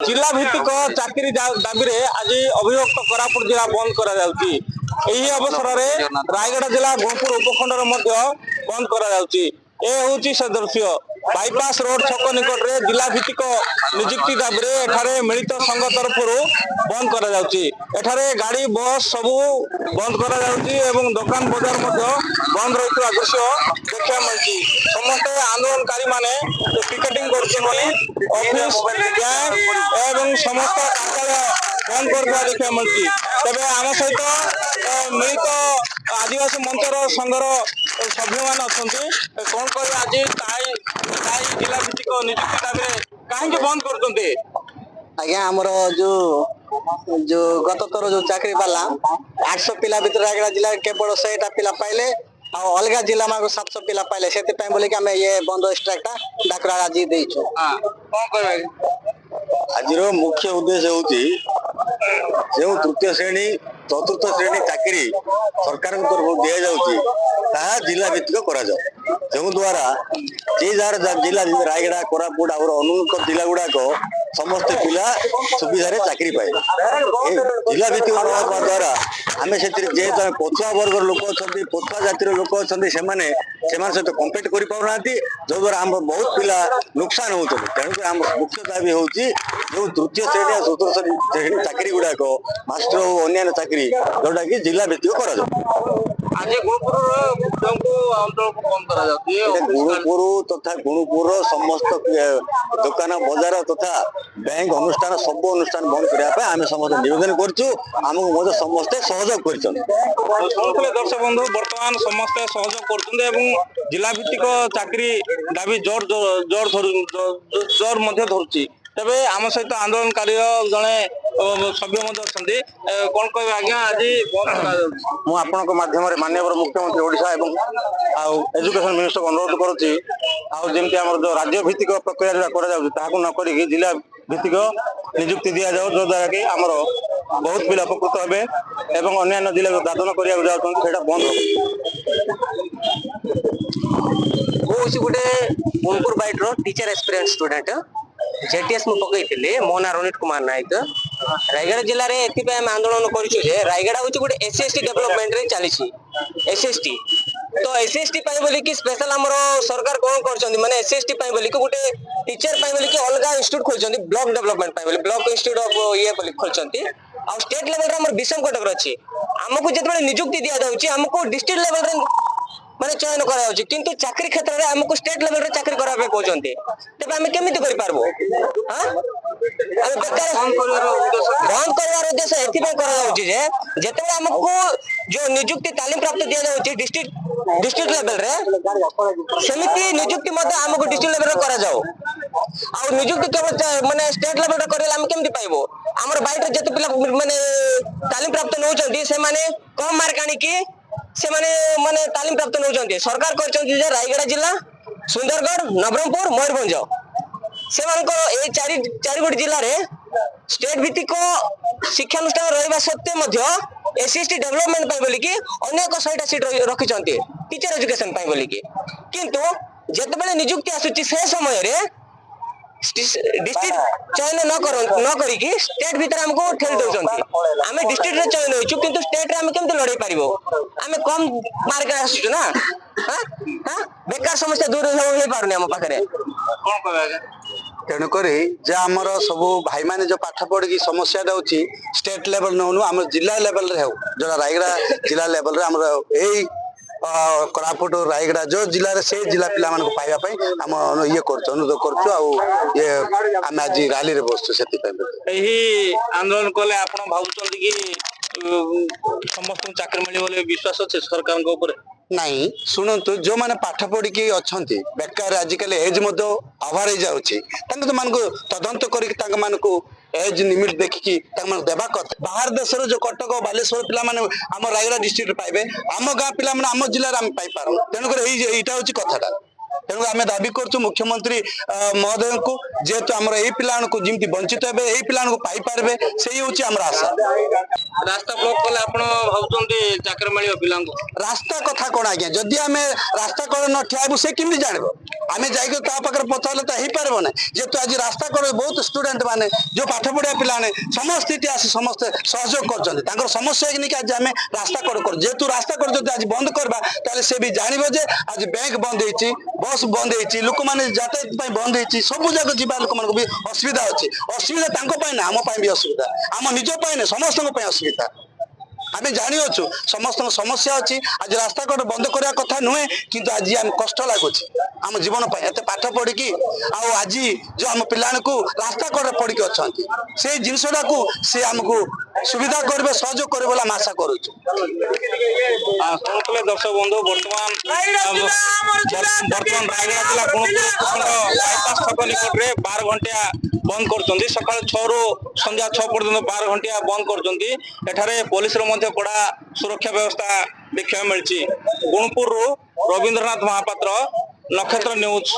जिला भित्तिक चाकरी दाबी आज अभिभक्त कोरापुट जिला बंद करा जाउची। एही अवसर में रायगढ़ जिला गुणपुर उपखंडर बंद करा जाउची। ए होची सदृश्य बाईपास रोड छक निकट रे जिला भित्तिक नियुक्ति दाबी रे एठारे मिलित संघ तरफ बंद करा जाउची। एठारे गाड़ी बस सबू बंद करा जाउची एवं दुकान बाजार मध्य बंद रहितवा दृश्य देखा मिलची। समस्त आंदोलनकारी माने पिकेटिंग करछथि। ऑफिस बैंक एवं समस्त कार्यालय बंद करवा देखा मिलची। तबे आम सहित मिलित आदिवासी मंचर संघर सभ्य मान अच्छा कौन कह आज जिला भित्तिक नियुक्ति दाबी कहीं बंद करते आज्ञा आमर जो जो गत थर जो चाकरी पाला 800 पिला भीतर रायगढ़ जिला केवल 100टा पिला पाइले अलग जिला में 700 पिला पाइले से बोले कि आम ये बंद स्ट्राइक डाकरा आज देचु। आज मुख्य उद्देश्य जो तृतीय श्रेणी चतुर्थ श्रेणी चाकरी सरकार तरफ दि जाऊँगी जिला भित्तिक करा जो द्वारा जे जार जिला रायगढ़ कोरापुट और अनुकूल जिला गुड़ाक समस्त पिला सुविधा चाकरी पाए जिला भित्तिक द्वारा आम से जेहेतु पछुआ वर्ग लोक अच्छा पछुआ जातिर लोक अच्छा सहित कम्पीट कर पाना जो द्वारा आम बहुत पिला नुकसान होते तेणुक आम मुख्य दाबी हूँ जो तृतीय श्रेणी और चतुर्थ श्रेणी चाकरी गुड़ाक मास्टर और अन्य चाकरी जोटा कि जिला भित्तिक कर आज गुणुपुर तथा गुणुपुर समस्त दुकान बजार तथा बैंक अनुष्ठान सब अनुष्ठान बंद करने आम समस्त निवेदन करूँ समस्ते सहयोग कर दर्शक बंधु बर्तमान समस्ते सहयोग कर जिला भित्तिक चाकरी दाबी जोर जोर जोर धरुची। तबे आम सहित आंदोलनकारी जड़े सभ्य कौन कह आज्ञा आज मुझे माध्यम माननीय मुख्यमंत्री ओडिशा एवं एजुकेशन मिनिस्टर को अनुरोध करुच्ची जमी आम जो राज्य भित्तिक प्रक्रिया जो नक जिला भित्तिक नियुक्ति दि जाऊ जो द्वारा कि आमर बहुत पिला उपकृत हे एवं अन्य जिला दादन करने जाऊँ बंद गोटे Gunupur bite teacher experience student JTS मु पकईली मो ना रोनित कुमार नायक रायगढ़ जिले में आंदोलन कर रायगढ़ हूँ गोटे एससी डेवलपमेंट रे चली एसएसटी तो एसएसटी बोली कि स्पेशल आमर सरकार कौन कर माने एसएसटी बोली कि गोटे टीचर बोली कि अलग इंस्टीट्यूट खोल ब्लॉक डेवलपमेंट बोली ब्लॉक इंस्टीट्यूट ऑफ ये खोल स्टेट लेवल रे विषम कटक अच्छी आमको जो नियुक्ति दि जाऊँगी आमको डिस्ट्रिक्ट लेवल रे माने चयन करा किंतु चाकरी क्षेत्र में आमको स्टेट लेवल रे चाकरी करबा कहते तेज आम केमी कर पारबो बंद कर उद्देश्य एते आमको जो नियुक्ति तालीम प्राप्त दि जाऊँगी डिस्ट्रिक्ट लेवल रे सेमिति नियुक्ति आमको डिस्ट्रिक्ट लेवल करा जाओ आ नियुक्ति केवल माने स्टेट लेवल रे करले आम केमति पाइबो हमर बाइट जते पिला माने तालीम प्राप्त नउचंती से माने कम मार्क आनी की से माने तालीम प्राप्त नउचंती सरकार करचंती जे रायगढ़ जिला सुंदरगढ़ नवरंगपुर मयूरभंज से ए चारि गोटी जिले में स्टेट भित्तिक शिक्षानुष्ठान रहा सत्वे एसएसटी डेवलपमेंट बोली कि अनेक 100टा सीट रखिंट टीचर एजुकेशन बोली कि किंतु जिते नियुक्ति आसूची से समय डिस्ट्रिक्ट चयन न करी स्टेट भीतर हमको ठेल दौरान आम डिस्ट्रिक्ट रे चयन होइछु किंतु स्टेट रे हम केमते लड़ाई पारिबो आम कम मार्क आसुछु ना हां हां बेकार समस्या दूर हो पारुनी हम पाखरे कौन कह तेणुक आमर सब भाई मैंने जो पाठ पढ़ी समस्या होची स्टेट लेवल नौनु आम जिला लेवल रे हो जो रायगढ़ जिला लेवल रे आमर एई कोरापुट रायगढ़ जो जिले में से जिला पिला मानक पाइबा आम ये कर अनुरोध कर आज रैली रे बसु से आंदोलन कले आप भावुं कि समस्त चाकरी मिले विश्वास अच्छे सरकार नहीं शुणु जो मैंने पाठ पढ़ी कि अच्छा बेकार आजिकल एज अभार हो मान तदंत कर एज लिमिट देखिकी देवा कथा बाहर देश जो कटक बालेश्वर पिला आम रायगढ़ डिस्ट्रिक्ट पाइबे आम गाँ पिला आम जिले में पाइपार तेणुकर यहाँ हूँ कथाटा तेणु आम दाबी करूँ मुख्यमंत्री महोदय को जेहेतु आम पिला जमी वंचित हे यही पिला पाइपारे से हूँ आम आशा रास्ता ब्लॉक कले आप चाकरी मिल पिला रास्ता कथा कौन आज्ञा जदि आम रास्ता कड़े न ठियाबू से केमी जानब आमे जाइके ता पाखरे पचारले तो हेई पारबो ना जेतु आज रास्ता करे बहुत स्टूडेंट माने जो पाठ पढ़िया पिला ने समस्त इति आसी समस्त सहयोग करछन तांकर समस्या कि आज आमे रास्ता कर जेतु रास्ता कर जदि आज बंद करबा ताले से भी जानिबो जे आज बैंक बंद हेची बस बंद हेची लोक माने यातायात पई बंद हेची सब जगह जीवा लोक मानको भी असुविधा अछि असुविधा तांको पई ना हम पई भी असुविधा हम निज पई ना समस्त पई असुविधा आमे जानी अछु समस्त समस्या अछि आज रास्ता कट बंद करिया कथा नुहे किंतु आज हम कष्ट लागुछि हम जीवन पय एते पाठ पढ़ी की आ आज जो हम पिलान को रास्ता कट पढ़ी के अछंती से जिंसडा को से हमको सुविधा करबे सहयोग करबे बोला आशा करूछु शुणुले दर्शक बंधु वर्तमान रायगढ़ जिला गुणपुर उपखंड बाईपास छक निकट में 12 घंटिया बंद कर सकाल 6 रु संध्या 6 पर्यंत 12 घंटिया बंद कर पुलिस कड़ा सुरक्षा व्यवस्था देखा मिली गुणपुर रवींद्रनाथ महापात्र नक्षत्र न्यूज।